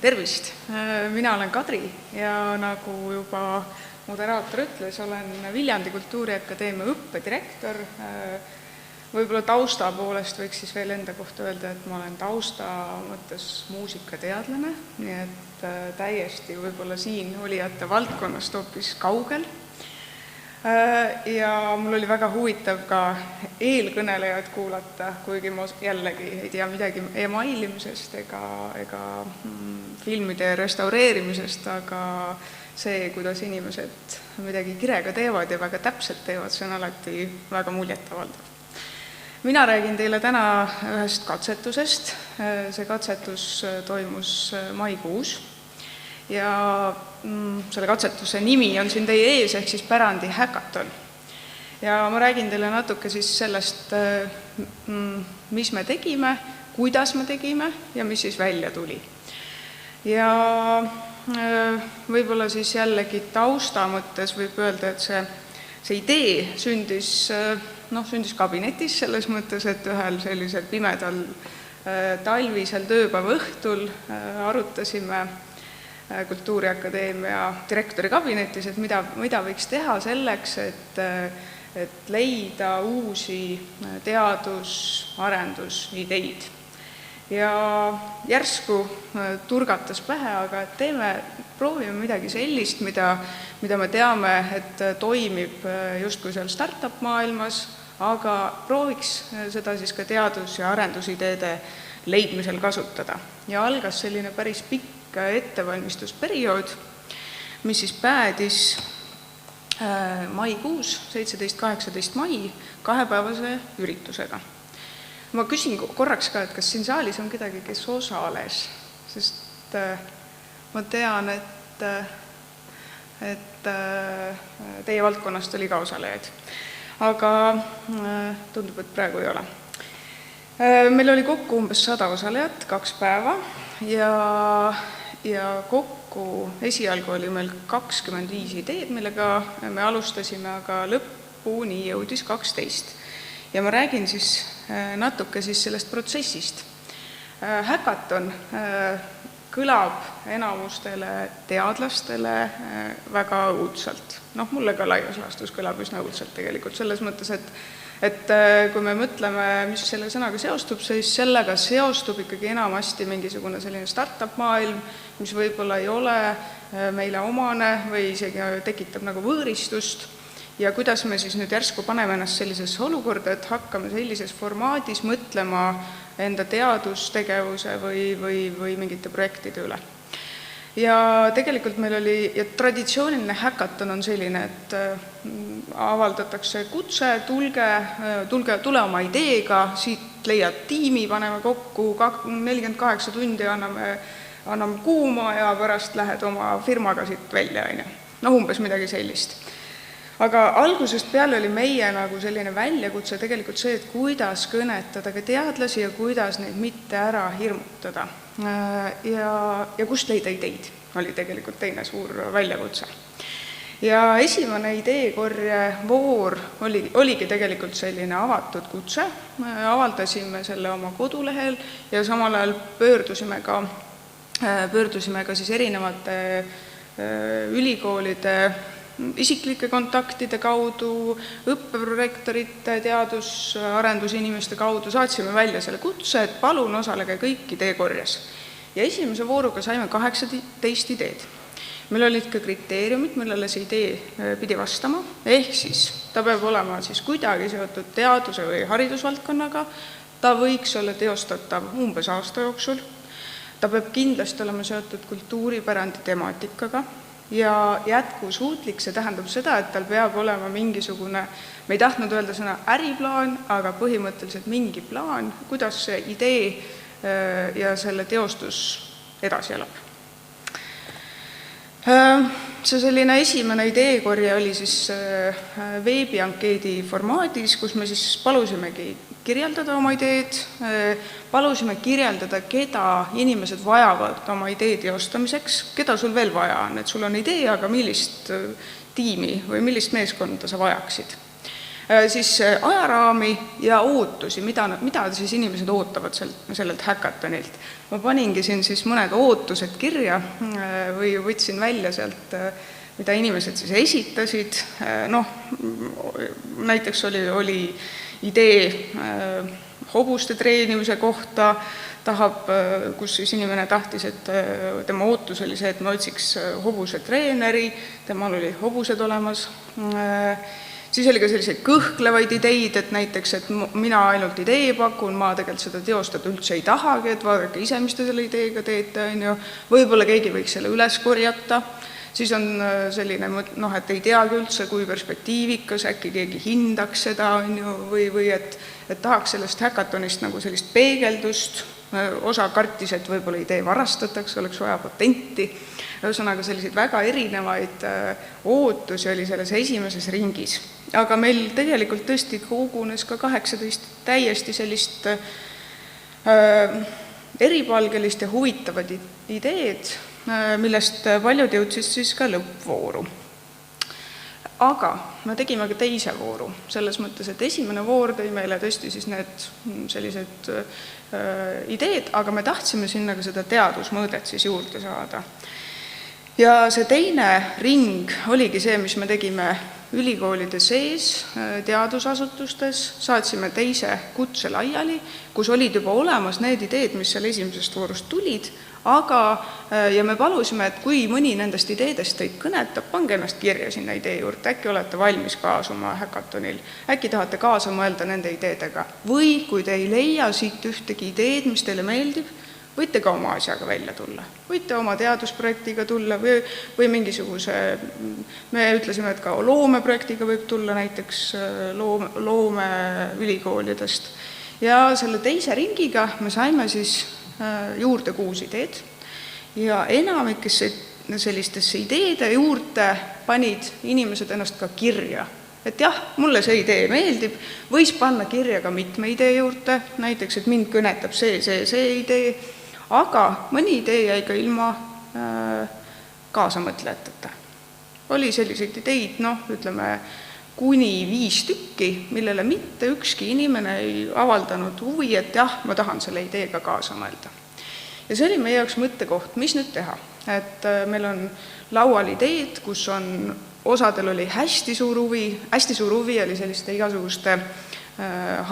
Tervist! Mina olen Kadri ja nagu juba moderaator ütles, olen Viljandi Kultuuriakadeemia õppedirektor. Võib-olla tausta poolest võiks siis veel enda kohta öelda, et ma olen tausta mõttes muusikateadlane, nii et täiesti võib-olla siin olijate valdkonnast hoopis kaugel. Ja mul oli väga huvitav ka eelkõnelejad kuulata, kuigi ma jällegi ei tea midagi emailimisest ega filmide restaureerimisest, aga see, kuidas inimesed midagi kirega teevad ja väga täpselt teevad, see on alati väga muljetavaldav. Mina räägin teile täna ühest katsetusest. See katsetus toimus maikuus. Ja selle katsetuse nimi on siin teie ees, ehk siis pärandi häkaton. Ja ma räägin teile natuke siis sellest, mis me tegime, kuidas me tegime ja mis siis välja tuli. Ja võib-olla siis jällegi tausta mõttes võib öelda, et see idee sündis kabinetis selles mõttes, et ühel sellisel pimedal talvisel tööpäeva õhtul arutasime Kultuuriakadeemia direktori kabinetis, et mida võiks teha selleks, et leida uusi teadus-arendusideid. Ja järsku turgatas pähe, aga proovime midagi sellist, mida me teame, et toimib justkui seal startup maailmas, aga prooviks seda siis ka teadus- ja arendusideede leidmisel kasutada. Ja algas selline päris pikk ettevalmistusperiood, mis siis päädis maikuus, 17-18 mai, 2-päevase üritusega. Ma küsin korraks ka, et kas siin saalis on kedagi, kes osales, sest ma tean, et teie valdkonnast oli ka osalejaid, aga tundub, et praegu ei ole. Meil oli kokku umbes 100 osalejat, 2 päeva ja kokku esialgu oli meil 25 ideed, millega me alustasime, aga lõpuni jõudis 12. Ja ma räägin siis natuke sellest protsessist. Häkaton kõlab enamustele teadlastele väga õudselt. Mulle ka laias laastus kõlab üsna õudselt tegelikult, selles mõttes, et kui me mõtleme, mis selle sõnaga seostub, siis sellega seostub ikkagi enamasti mingisugune selline startup maailm, mis võib-olla ei ole meile omane või isegi tekitab nagu võõristust. Ja kuidas me siis nüüd järsku paneme ennast sellisesse olukorda, et hakkame sellises formaadis mõtlema enda teadustegevuse või mingite projektide üle. Ja tegelikult meil oli, ja traditsiooniline häkaton on selline, et avaldatakse kutse, tule oma ideega, siit leiad tiimi, paneme kokku 48 tundi, anname kuuma ja pärast lähed oma firmaga siit välja. Umbes midagi sellist. Aga algusest peale oli meie nagu selline väljakutse tegelikult see, et kuidas kõnetada ka teadlasi ja kuidas neid mitte ära hirmutada. Ja kust leida ideid, oli tegelikult teine suur väljakutse. Ja esimene ideekorje voor oligi tegelikult selline avatud kutse. Avaldasime selle oma kodulehel ja samal ajal pöördusime ka siis erinevate ülikoolide isiklike kontaktide kaudu, õppeprorektorite, teadus-arendusinimeste kaudu saatsime välja selle kutse, et palun osalege kõik ideekorjes. Ja esimese vooruga saime 18 ideed. Meil olid ka kriteeriumid, millele see idee pidi vastama, ehk siis ta peab olema siis kuidagi seotud teaduse või haridusvaldkonnaga, ta võiks olla teostatav umbes aasta jooksul, ta peab kindlasti olema seotud kultuuripärandi temaatikaga, ja jätkusuutlik, see tähendab seda, et tal peab olema mingisugune, me ei tahtnud öelda sõna äriplaan, aga põhimõtteliselt mingi plaan, kuidas see idee ja selle teostus edasi elab. See selline esimene ideekorje oli siis veebiankeedi formaadis, kus me siis palusimegi kirjeldada oma ideed, palusime kirjeldada, keda inimesed vajavad oma idee teostamiseks, keda sul veel vaja on, et sul on idee, aga millist tiimi või millist meeskonda sa vajaksid. siis ajaraami ja ootusi, mida siis inimesed ootavad sellelt häkatonilt. Ma paningi siin siis mõned ootused kirja või võtsin välja sealt, mida inimesed siis esitasid. Näiteks oli idee hobuste treenimise kohta, kus siis inimene tahtis, et tema ootus oli see, et me otsiks hobuse treeneri, temal oli hobused olemas. Siis oli ka selliseid kõhklevaid ideid, et näiteks, et mina ainult idee pakun, ma tegelikult seda teostada üldse ei tahagi, et vaadake ise, mis te selle ideega teete, võib-olla keegi võiks selle üles korjata. Siis on selline, et ei teagi üldse, kui perspektiivikas, äkki keegi hindaks seda, või et tahaks sellest häkatonist nagu sellist peegeldust, osa kartis, et võib-olla idee varastatakse, oleks vaja patenti. Ühesõnaga selliseid väga erinevaid ootusi oli selles esimeses ringis. Aga meil tegelikult tõesti kogunes ka 18 täiesti sellist eripalgelist ja huvitavad ideed, millest paljud jõudsid siis ka lõppvooru. Aga me tegime ka teise vooru, selles mõttes, et esimene voor tõi meile tõesti siis need sellised ideed, aga me tahtsime sinna ka seda teadusmõõdet siis juurde saada. Ja see teine ring oligi see, mis me tegime ülikoolide sees, teadusasutustes, saatsime teise kutse laiali, kus olid juba olemas need ideed, mis seal esimesest voorust tulid, ja me palusime, et kui mõni nendest ideedest teid kõnetab, pange ennast kirja sinna idee juurde, äkki olete valmis kaasuma häkatonil, äkki tahate kaasa mõelda nende ideedega, või kui te ei leia siit ühtegi ideed, mis teile meeldib, võite ka oma asjaga välja tulla. Võite oma teadusprojektiga tulla või mingisuguse, me ütlesime, et ka loomeprojektiga võib tulla näiteks loomeülikoolidest. Ja selle teise ringiga me saime siis juurde 6 ideed ja enamikesse sellistesse ideede juurde panid inimesed ennast ka kirja. Et jah, mulle see idee meeldib, võis panna kirja ka mitme idee juurde, näiteks, et mind kõnetab see idee, aga mõni idee jäi ka ilma kaasamõtlejateta. Oli selliseid ideid, ütleme, kuni 5 tükki, millele mitte ükski inimene ei avaldanud huvi, et jah, ma tahan selle ideega kaasa mõelda. Ja see oli meie jaoks mõttekoht, mis nüüd teha. Et meil on laual ideed, kus on, osadel oli hästi suur huvi oli selliste igasuguste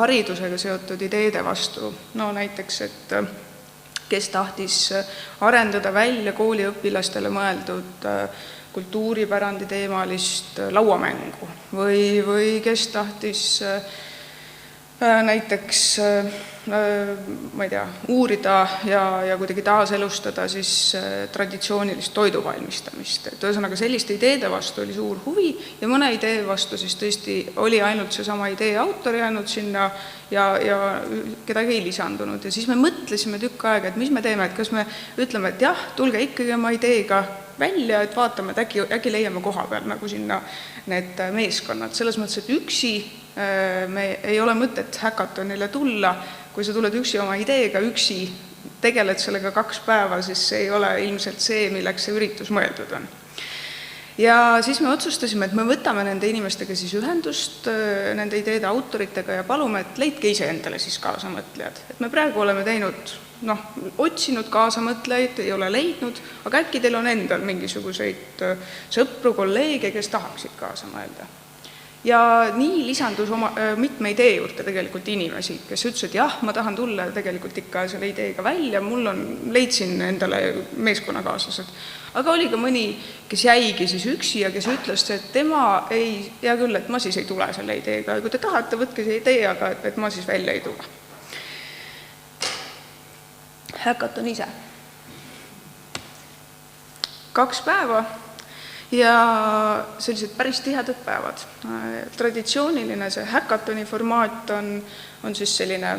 haridusega seotud ideede vastu. Näiteks, et kes tahtis arendada välja kooliõpilastele mõeldud kultuuripärandi teemalist lauamängu või kes tahtis näiteks ma ei tea, uurida ja kuidagi taaselustada siis traditsioonilist toiduvalmistamist. Et ühesõnaga selliste ideede vastu oli suur huvi ja mõne idee vastu siis tõesti oli ainult seesama idee autor jäänud sinna ja kedagi ei lisandunud. Ja siis me mõtlesime tükk aega, et mis me teeme, et kas me ütleme, et jah, tulge ikkagi oma ideega välja, et vaatame, et äkki leiame koha peal nagu sinna need meeskonnad. Selles mõttes, et üksi me ei ole mõtet häkatonile tulla, kui sa tuled üksi oma ideega, üksi tegeled sellega 2 päeva, siis see ei ole ilmselt see, milleks see üritus mõeldud on. Ja siis me otsustasime, et me võtame nende inimestega siis ühendust, nende ideede autoritega ja palume, et leidke ise endale siis kaasamõtlejad. Et me praegu oleme teinud, otsinud kaasamõtlejaid, ei ole leidnud, aga äkki teil on endal mingisuguseid sõpru, kolleege, kes tahaksid kaasa mõelda. Ja nii lisandus mitme idee juurde tegelikult inimesi, kes ütlesid, et jah, ma tahan tulla tegelikult ikka selle ideega välja, leidsin endale meeskonnakaaslased. Aga oli ka mõni, kes jäigi siis üksi ja kes ütles, et tema hea küll, et ma siis ei tule selle ideega. Ja kui te tahate, võtke see idee, aga et ma siis välja ei tule. Häkaton ise. 2 päeva. Ja sellised päris tihedad päevad. Traditsiooniline see häkatoni formaat on siis selline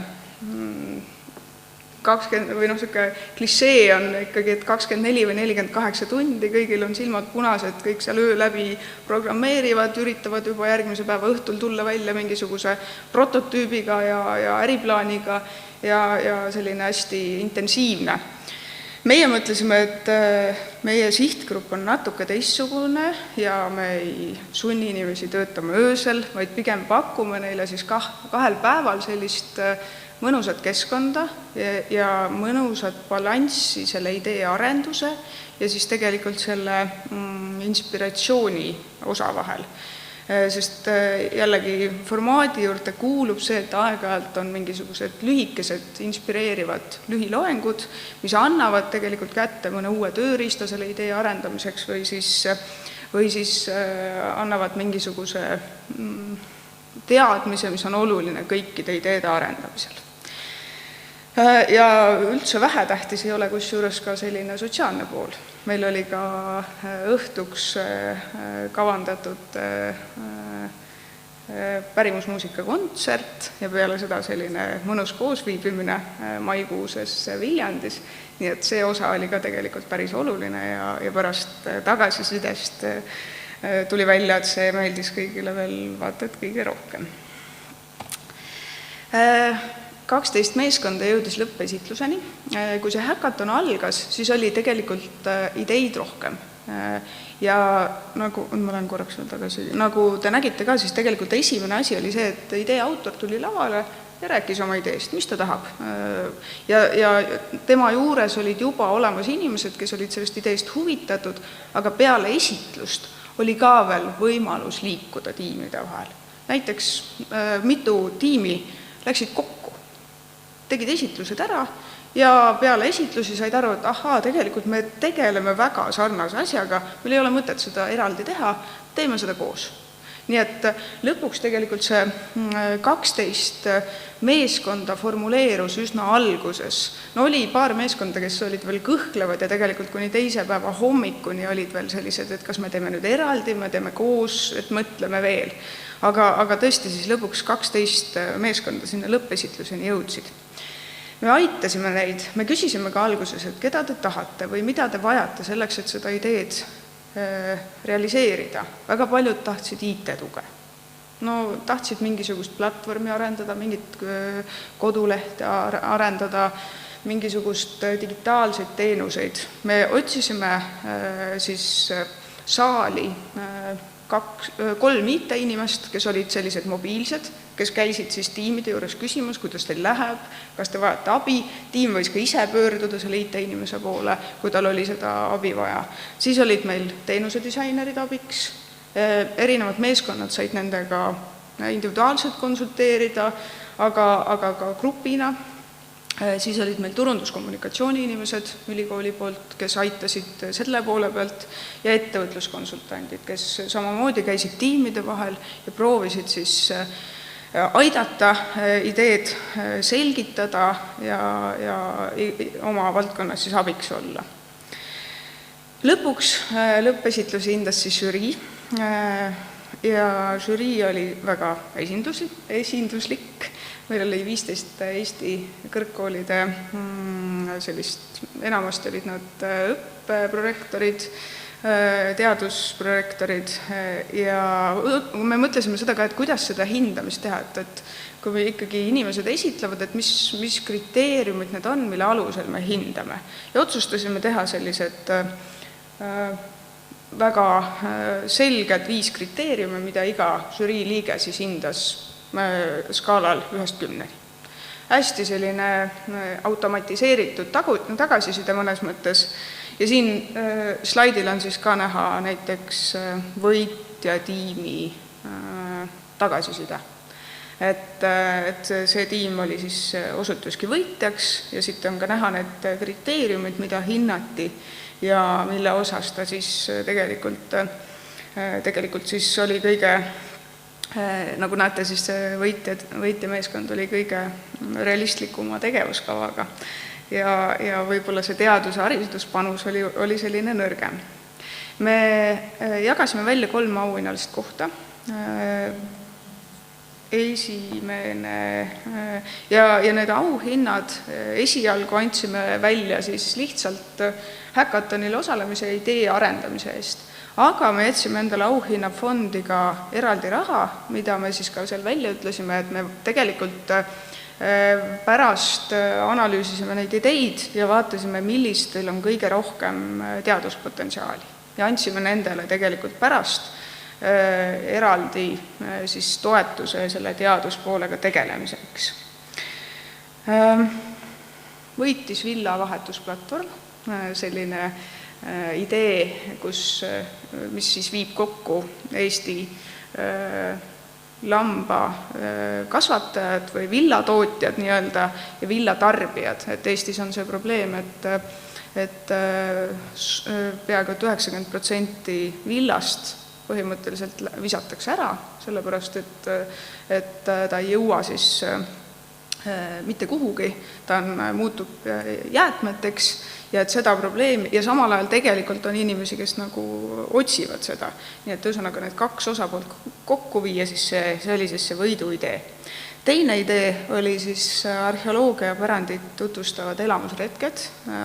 20 või selline klišee on ikkagi, et 24 või 48 tundi, kõigil on silmad punased, kõik seal öö läbi programmeerivad, üritavad juba järgmise päeva õhtul tulla välja mingisuguse prototüübiga ja äriplaaniga ja selline hästi intensiivne. Meie mõtlesime, et meie sihtgrupp on natuke teistsugune ja me ei sunni inimesi töötama öösel, vaid pigem pakume neile siis 2 päeval sellist mõnusat keskkonda ja mõnusat balanssi selle idee arenduse ja siis tegelikult selle inspiratsiooni osa vahel. Sest jällegi formaadi juurde kuulub see, et aeg-ajalt on mingisugused lühikesed inspireerivad lühiloengud, mis annavad tegelikult kätte mõne uue tööriista selle idee arendamiseks või siis annavad mingisuguse teadmise, mis on oluline kõikide ideede arendamisel. Ja üldse vähetähtis ei ole kusjuures ka selline sotsiaalne pool. Meil oli ka õhtuks kavandatud pärimusmuusika kontsert ja peale seda selline mõnus koosviibimine maikuuses Viljandis, nii et see osa oli ka tegelikult päris oluline ja pärast tagasisidest tuli välja, et see meeldis kõigile veel vaata et kõige rohkem. 12 meeskonda jõudis lõppesitluseni. Kui see häkaton algas, siis oli tegelikult ideid rohkem. Ja nagu, ma lähen korraks veel tagasi, nagu te nägite ka, siis tegelikult esimene asi oli see, et idee autor tuli lavale ja rääkis oma ideest, mis ta tahab. Ja tema juures olid juba olemas inimesed, kes olid sellest ideest huvitatud, aga peale esitlust oli ka veel võimalus liikuda tiimide vahel. Näiteks mitu tiimi läksid kokku, tegid esitlused ära ja peale esitlusi said aru, et tegelikult me tegeleme väga sarnase asjaga, meil ei ole mõtet seda eraldi teha, teeme seda koos. Nii et lõpuks tegelikult see 12 meeskonda formuleerus üsna alguses. No oli paar meeskonda, kes olid veel kõhklevad ja tegelikult kuni teise päeva hommikuni olid veel sellised, et kas me teeme nüüd eraldi, me teeme koos, et mõtleme veel. Aga tõesti siis lõpuks 12 meeskonda sinna lõppesitluseni jõudsid. Me aitasime neid, me küsisime ka alguses, et keda te tahate või mida te vajate selleks, et seda ideed realiseerida. Väga paljud tahtsid IT-tuge. No tahtsid mingisugust platvormi arendada, mingit kodulehte arendada, mingisugust digitaalseid teenuseid. Me otsisime siis saali 3 IT-inimest, kes olid sellised mobiilsed, kes käisid siis tiimide juures küsimas, kuidas teil läheb, kas te vajate abi. Tiim võis ka ise pöörduda selle IT-inimese poole, kui tal oli seda abi vaja. Siis olid meil teenusedisainerid abiks, erinevad meeskonnad said nendega individuaalselt konsulteerida, aga ka grupina. Siis olid meil turunduskommunikatsiooni inimesed ülikooli poolt, kes aitasid selle poole pealt ja ettevõtluskonsultandid, kes samamoodi käisid tiimide vahel ja proovisid siis aidata ideed selgitada ja oma valdkonnas siis abiks olla. Lõpuks lõppesitlusi hindas siis žürii ja žürii oli väga esinduslik. Meil oli 15 Eesti kõrgkoolide sellist, enamasti olid nad õppeprorektorid, teadusprojektorid ja me mõtlesime seda ka, et kuidas seda hindamist teha, et kui me ikkagi inimesed esitlevad, et mis kriteeriumid need on, mille alusel me hindame. Ja otsustasime teha sellised väga selged 5 kriteeriumi, mida iga žürii liige siis hindas skaalal 1-10. Hästi selline automatiseeritud tagasiside mõnes mõttes. Ja siin slaidil on siis ka näha näiteks võitja tiimi tagasiside. Et see tiim oli siis osutuski võitjaks ja siit on ka näha need kriteeriumid, mida hinnati ja mille osas ta siis tegelikult siis oli kõige, nagu näete, siis võitja meeskond oli kõige realistlikuma tegevuskavaga ja võib-olla see teaduse hariduspanus oli selline nõrgem. Me jagasime välja 3 auhinnalist kohta. Esimene ja need auhinnad esialgu andsime välja siis lihtsalt häkatonil osalemise idee arendamise eest. Aga me jätsime endale auhinnafondi ka eraldi raha, mida me siis ka seal välja ütlesime, et me tegelikult Pärast analüüsisime neid ideid ja vaatasime, millistel on kõige rohkem teaduspotentsiaali ja andsime nendele tegelikult pärast eraldi siis toetuse selle teaduspoolega tegelemiseks. Võitis Villa vahetusplatvorm, selline idee, mis siis viib kokku Eesti lambakasvatajad või villatootjad nii-öelda ja villatarbijad. Et Eestis on see probleem, et peaaegu 90% villast põhimõtteliselt visatakse ära, sellepärast et ta ei jõua siis mitte kuhugi, ta muutub jäätmeteks ja et seda probleemi, ja samal ajal tegelikult on inimesi, kes nagu otsivad seda. Nii et ühesõnaga need kaks osapoolt kokku viia, siis see oli siis see võidu idee. Teine idee oli siis arheoloogia pärandit tutvustavad elamusretked.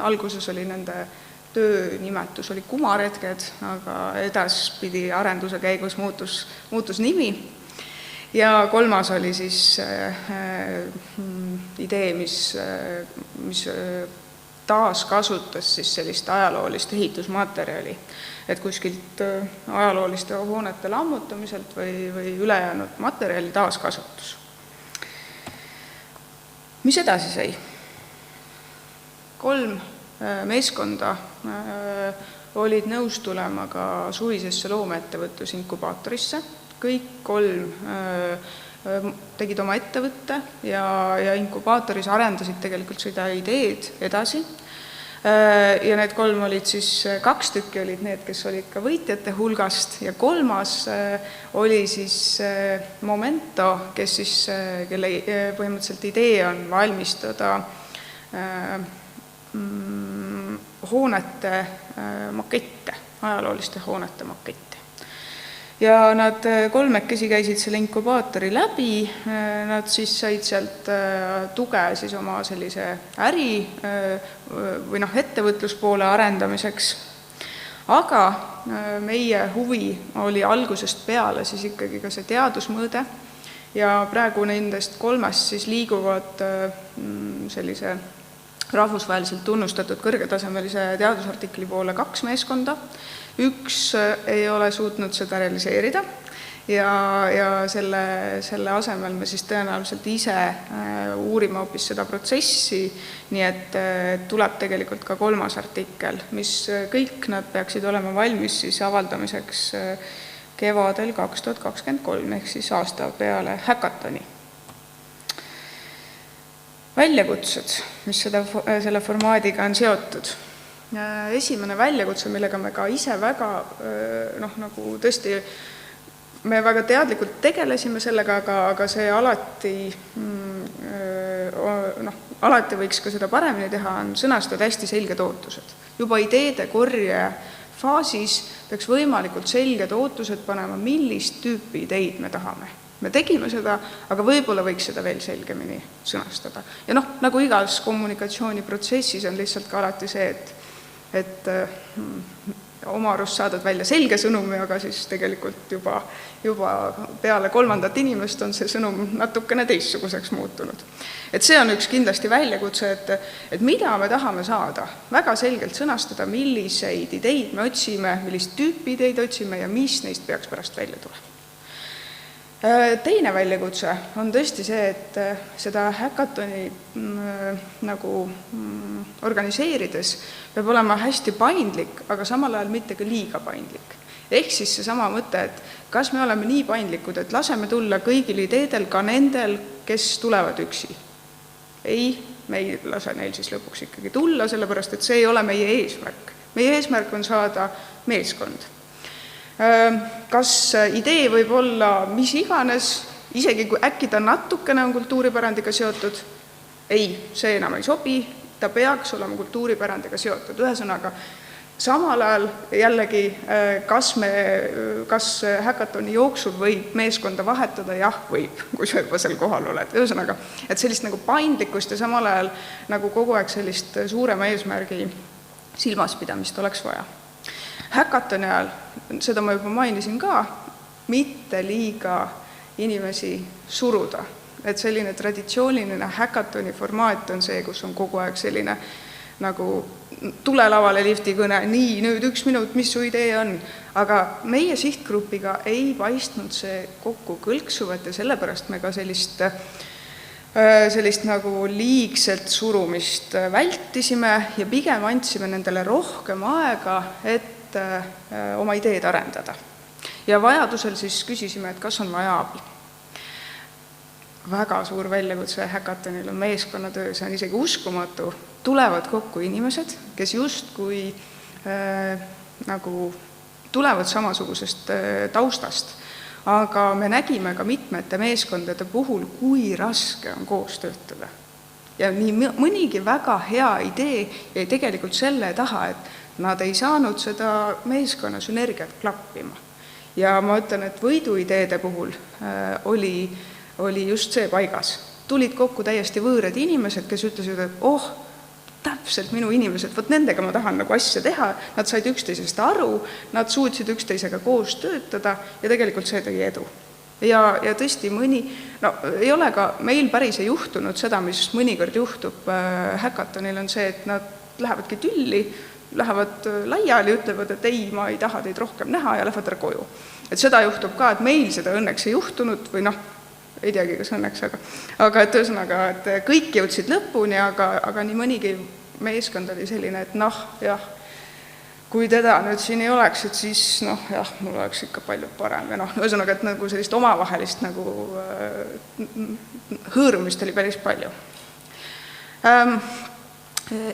Alguses oli nende töönimetus oli kumaretked, aga edaspidi arenduse käigus muutus nimi. Ja kolmas oli siis idee, mis taas kasutas siis sellist ajaloolist ehitusmaterjali, et kuskilt ajalooliste hoonete lammutamiselt või ülejäänud materjali taaskasutus. Mis edasi sai? 3 meeskonda olid nõus tulema ka suvisesse loomeettevõtlusinkubaatorisse. Kõik 3 tegid oma ettevõtte ja inkubaatoris arendasid tegelikult seda ideed edasi. Ja need 3 olid siis, 2 tükki olid need, kes olid ka võitjate hulgast ja 3. oli siis Momento, kelle põhimõtteliselt idee on valmistada hoonete makette, ajalooliste hoonete makette. Ja nad 3 käisid selle inkubaatori läbi, nad siis said sealt tuge siis oma sellise äri või ettevõtluspoole arendamiseks. Aga meie huvi oli algusest peale siis ikkagi ka see teadusmõõde ja praegu nendest 3 siis liiguvad sellise rahvusvaheliselt tunnustatud kõrgetasemelise teadusartikli poole 2 meeskonda. 1 ei ole suutnud seda realiseerida ja selle asemel me siis tõenäoliselt ise uurime hoopis seda protsessi, nii et tuleb tegelikult ka 3. artikkel, mis kõik nad peaksid olema valmis siis avaldamiseks kevadel 2023 ehk siis aasta peale häkatoni. Väljakutsed, mis selle formaadiga on seotud. Esimene väljakutse, millega me ka ise väga, nagu tõesti, me väga teadlikult tegelesime sellega, aga see alati võiks ka seda paremini teha, on sõnastada hästi selged ootused. Juba ideede korje faasis peaks võimalikult selged ootused panema, millist tüüpi ideid me tahame. Me tegime seda, aga võib-olla võiks seda veel selgemini sõnastada. Ja nagu igas kommunikatsiooniprotsessis on lihtsalt ka alati see, et oma arust saadad välja selge sõnumi, aga siis tegelikult juba peale 3. inimest on see sõnum natukene teistsuguseks muutunud. Et see on üks kindlasti väljakutse, et mida me tahame saada, väga selgelt sõnastada, milliseid ideid me otsime, millist tüüpi ideid otsime ja mis neist peaks pärast välja tulema. Teine väljakutse on tõesti see, et seda häkatoni nagu organiseerides peab olema hästi paindlik, aga samal ajal mitte ka liiga paindlik. Ehk siis see sama mõte, et kas me oleme nii paindlikud, et laseme tulla kõigil ideedel, ka nendel, kes tulevad üksi. Ei, me ei lase neil siis lõpuks ikkagi tulla, sellepärast et see ei ole meie eesmärk. Meie eesmärk on saada meeskond. Kas idee võib olla mis iganes, isegi kui äkki ta natukene on kultuuripärandiga seotud? Ei, see enam ei sobi, ta peaks olema kultuuripärandiga seotud. Ühesõnaga, samal ajal jällegi, kas häkatoni jooksul võib meeskonda vahetada? Jah, võib, kui sa juba seal kohal oled. Ühesõnaga, et sellist nagu paindlikkust ja samal ajal nagu kogu aeg sellist suurema eesmärgi silmaspidamist oleks vaja. Häkatoni ajal, seda ma juba mainisin ka, mitte liiga inimesi suruda et selline traditsiooniline häkatoni formaat on see, kus on kogu aeg selline nagu tule lavale lifti kõne, nii, nüüd 1 minut, mis su idee on. Aga meie sihtgrupiga ei paistnud see kokku kõlksuvat ja sellepärast me ka sellist nagu liigselt surumist vältisime ja pigem andsime nendele rohkem aega, et oma ideed arendada. Ja vajadusel siis küsisime, et kas on vaja abi. Väga suur väljakutse häkatonil on meeskonnatöö, see on isegi uskumatu. Tulevad kokku inimesed, kes justkui nagu tulevad samasugusest taustast, aga me nägime ka mitmete meeskondade puhul, kui raske on koos töötada. Ja nii mõnigi väga hea idee jäi tegelikult selle taha, et nad ei saanud seda meeskonna sünergiat klappima. Ja ma ütlen, et võiduideede puhul oli just see paigas. Tulid kokku täiesti võõrad inimesed, kes ütlesid, et täpselt minu inimesed, võt nendega ma tahan nagu asja teha, nad said üksteisest aru, nad suutsid üksteisega koos töötada ja tegelikult see tõi edu. Ja tõesti ei ole ka meil päris ei juhtunud seda, mis mõnikord juhtub häkatonil on see, et nad lähevadki tülli, lähevad laiali, ütlevad, et ei, ma ei taha teid rohkem näha ja lähevad ära koju. Et seda juhtub ka, et meil seda õnneks ei juhtunud või ei teagi, kas õnneks, aga et ühesõnaga, et kõik jõudsid lõpuni, aga nii mõnigi meeskond oli selline, et jah, kui teda nüüd siin ei oleks, et siis mul oleks ikka palju parem. Ja ühesõnaga, et nagu sellist omavahelist nagu hõõrumist oli päris palju.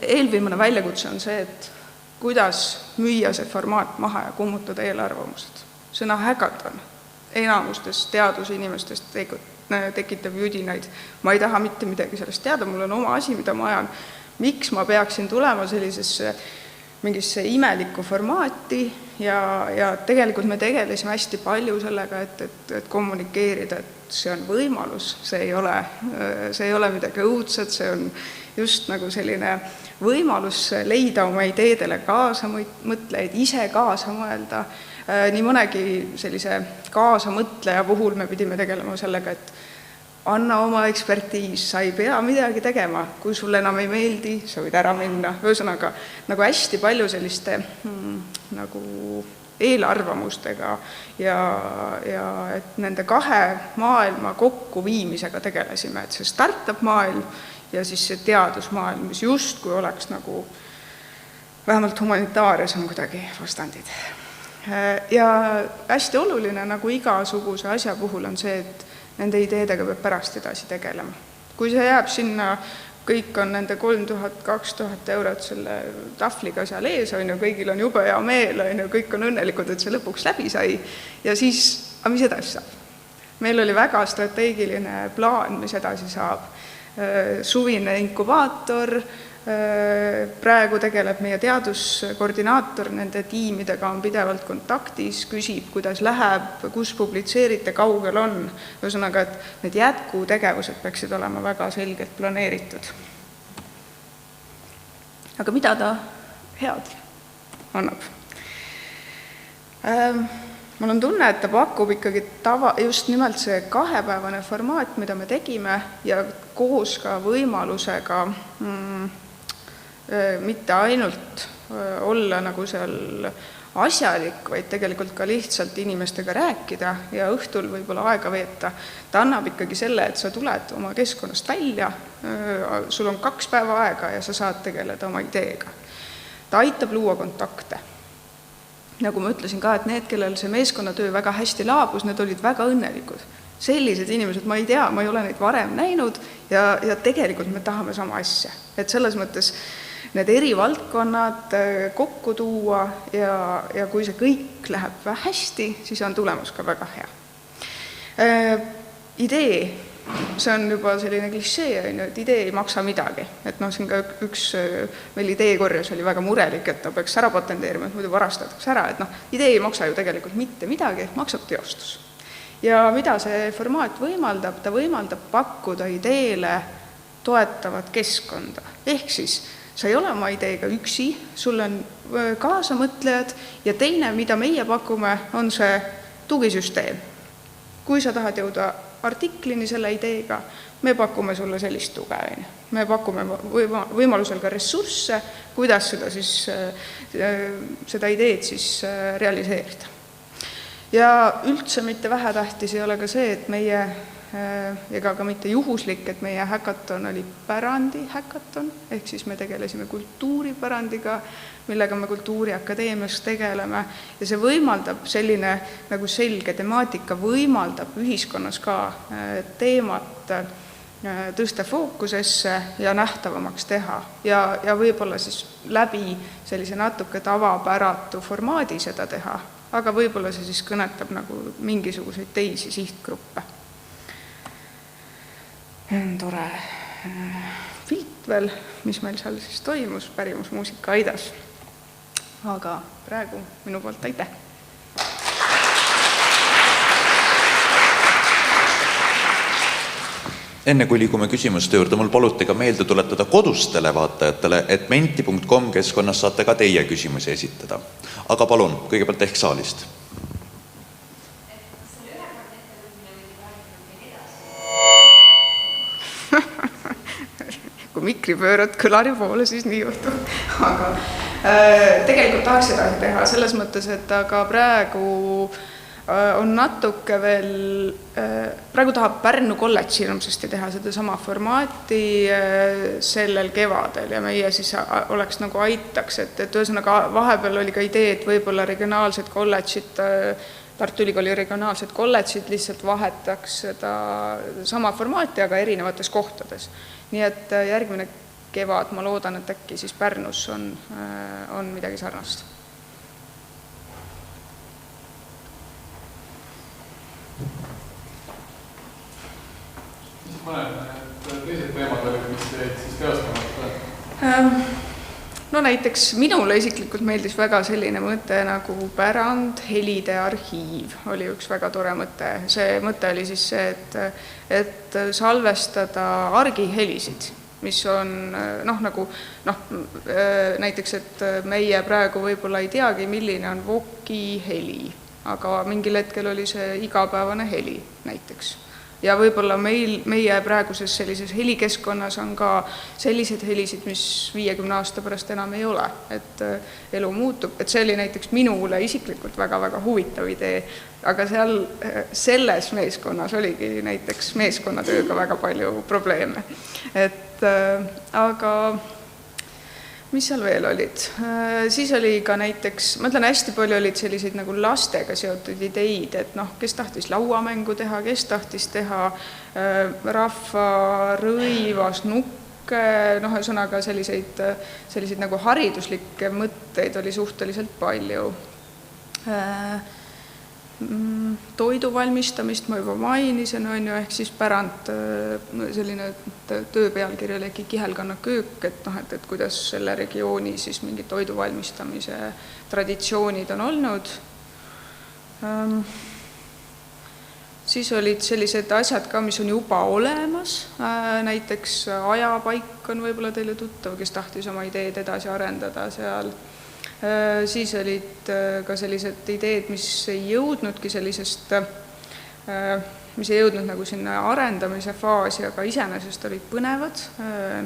Eelviimane väljakutse on see, et kuidas müüa see formaat maha ja kummutada eelarvamused. Sõna häkaton enamustes teadusinimestest tekitab judinaid. Ma ei taha mitte midagi sellest teada, mul on oma asi, mida ma ajan. Miks ma peaksin tulema sellisesse mingisse imelikku formaati ja tegelikult me tegelesime hästi palju sellega, et kommunikeerida, et see on võimalus, see ei ole midagi õudset, see on just nagu selline võimalus leida oma ideedele kaasa mõtlejaid, ise kaasa mõelda. Nii mõnegi sellise kaasamõtleja puhul me pidime tegelema sellega, et anna oma ekspertiis, sa ei pea midagi tegema, kui sulle enam ei meeldi, sa võid ära minna. Ühesõnaga, nagu hästi palju selliste nagu eelarvamustega ja et nende kahe maailma kokkuviimisega tegelesime, et see startup maailm ja siis see teadusmaailm, mis justkui oleks nagu vähemalt humanitaarias on kuidagi vastandid. Ja hästi oluline nagu igasuguse asja puhul on see, et nende ideedega peab pärast edasi tegelema. Kui see jääb sinna, kõik on nende 3000-2000 eurot selle tahvliga seal ees, kõigil on jube hea meel, kõik on õnnelikud, et see lõpuks läbi sai ja siis, mis edasi saab? Meil oli väga strateegiline plaan, mis edasi saab. Suvine inkubaator, praegu tegeleb meie teaduskoordinaator, nende tiimidega on pidevalt kontaktis, küsib, kuidas läheb, kus publitseerite, kaugel on. Ühesõnaga, et need jätkutegevused peaksid olema väga selgelt planeeritud. Aga mida ta head annab? Mul on tunne, et ta pakub ikkagi just nimelt see 2-päevane formaat, mida me tegime ja koos ka võimalusega mitte ainult olla nagu seal asjalik, vaid tegelikult ka lihtsalt inimestega rääkida ja õhtul võib-olla aega veeta. Ta annab ikkagi selle, et sa tuled oma keskkonnast välja, sul on 2 päeva aega ja sa saad tegeleda oma ideega. Ta aitab luua kontakte. Nagu ma ütlesin ka, et need, kellel see meeskonnatöö väga hästi laabus, need olid väga õnnelikud. Sellised inimesed, ma ei tea, ma ei ole neid varem näinud ja tegelikult me tahame sama asja. Et selles mõttes need eri valdkonnad kokku tuua ja kui see kõik läheb hästi, siis on tulemus ka väga hea. Idee, see on juba selline klišee, et idee ei maksa midagi. Et siin ka üks meil ideekorjas oli väga murelik, et ta peaks ära patenteerima, et muidu varastatakse ära. Et idee ei maksa ju tegelikult mitte midagi, maksab teostus. Ja mida see formaat võimaldab? Ta võimaldab pakkuda ideele toetavat keskkonda. Ehk siis sa ei ole oma ideega üksi, sul on kaasamõtlejad ja teine, mida meie pakume, on see tugisüsteem. Kui sa tahad jõuda artiklini selle ideega, me pakume sulle sellist tuge, me pakume võimalusel ka ressursse, kuidas seda ideed siis realiseerida. Ja üldse mitte vähetähtis ei ole ka see, et meie, ega ka mitte juhuslik, et meie häkaton oli pärandi häkaton, ehk siis me tegelesime kultuuripärandiga, millega me Kultuuriakadeemias tegeleme, ja see võimaldab selline nagu selge temaatika, võimaldab ühiskonnas ka teemat tõsta fookusesse ja nähtavamaks teha ja võib-olla siis läbi sellise natuke tavapäratu formaadi seda teha, aga võib-olla see siis kõnetab nagu mingisuguseid teisi sihtgruppe. Tore pilt veel, mis meil seal siis toimus, pärimusmuusika Aidas. Aga praegu minu poolt aitäh! Enne kui liigume küsimuste juurde, mul paluti ka meelde tuletada kodustele vaatajatele, et menti.com keskkonnas saate ka teie küsimusi esitada. Aga palun, kõigepealt ehk saalist. Kui mikri pöörad kõlari poole, siis nii juhtub. Aga tegelikult tahaks edasi teha selles mõttes, et aga praegu on natuke veel, praegu tahab Pärnu kolledž hirmsasti teha seda sama formaati sellel kevadel ja meie siis oleks nagu aitaks, et ühesõnaga vahepeal oli ka idee, et võib-olla regionaalsed kolledžid, Tartu Ülikooli regionaalsed kolledžid lihtsalt vahetaks seda sama formaati, aga erinevates kohtades. Nii et järgmine kevad, ma loodan, et äkki siis Pärnus on midagi sarnast. Mis mõned teised teemad olid, mis teid siis teostamata? No näiteks minule isiklikult meeldis väga selline mõte nagu pärand, helide arhiiv oli üks väga tore mõte. See mõte oli siis see, et salvestada argihelisid, mis on näiteks, et meie praegu võib-olla ei teagi, milline on voki heli, aga mingil hetkel oli see igapäevane heli näiteks. Ja võib-olla meie praeguses sellises helikeskkonnas on ka sellised helisid, mis 50 aasta pärast enam ei ole, et elu muutub, et see oli näiteks minule isiklikult väga-väga huvitav idee, aga selles meeskonnas oligi näiteks meeskonnatööga väga palju probleeme. Aga mis seal veel olid? Siis oli ka näiteks, ma ütlen, hästi palju olid selliseid nagu lastega seotud ideid, et kes tahtis lauamängu teha, kes tahtis teha rahva rõivas nukke, ühesõnaga selliseid nagu hariduslikke mõtteid oli suhteliselt palju. Toidu valmistamist ma juba mainisin, ehk siis pärand selline töö pealkiri oli äkki Kihelganna köök, et kuidas selle regiooni siis mingi toidu valmistamise traditsioonid on olnud. Siis olid sellised asjad ka, mis on juba olemas, näiteks ajapaik on võib-olla teile tuttav, kes tahtis oma ideed edasi arendada seal. Siis olid ka sellised ideed, mis ei jõudnudki sellisest, mis ei jõudnud nagu sinna arendamise faasi, aga iseenesest olid põnevad,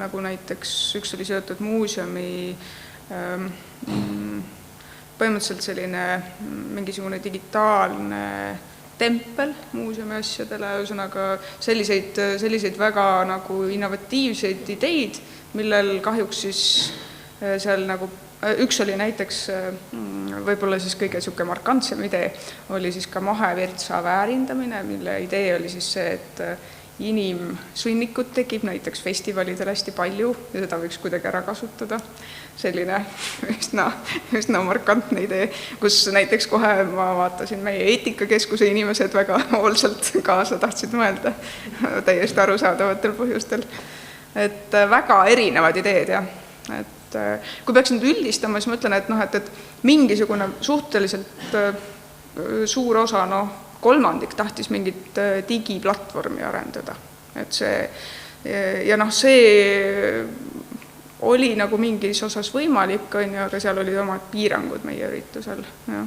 nagu näiteks üks oli seotud muuseumi, põhimõtteliselt selline mingisugune digitaalne tempel muuseumi asjadele, ühesõnaga selliseid väga nagu innovatiivseid ideid, millel kahjuks siis seal nagu üks oli näiteks, võib-olla siis kõige suke markantsem idee, oli siis ka mahevirtsa väärindamine, mille idee oli siis see, et inimsünnikut tekib näiteks festivalidel hästi palju ja seda võiks kuidagi ära kasutada. Selline üsna markantne idee, kus näiteks kohe ma vaatasin meie eetikakeskuse inimesed väga hoolsalt kaasa tahtsid mõelda täiesti arusaadavatel põhjustel. Et väga erinevad ideed ja kui peaks nüüd üldistama, siis ma ütlen, et mingisugune suhteliselt suur osa, kolmandik tahtis mingit digiplatvormi arendada. Et see oli nagu mingis osas võimalik, aga seal olid omad piirangud meie üritusel. Ja.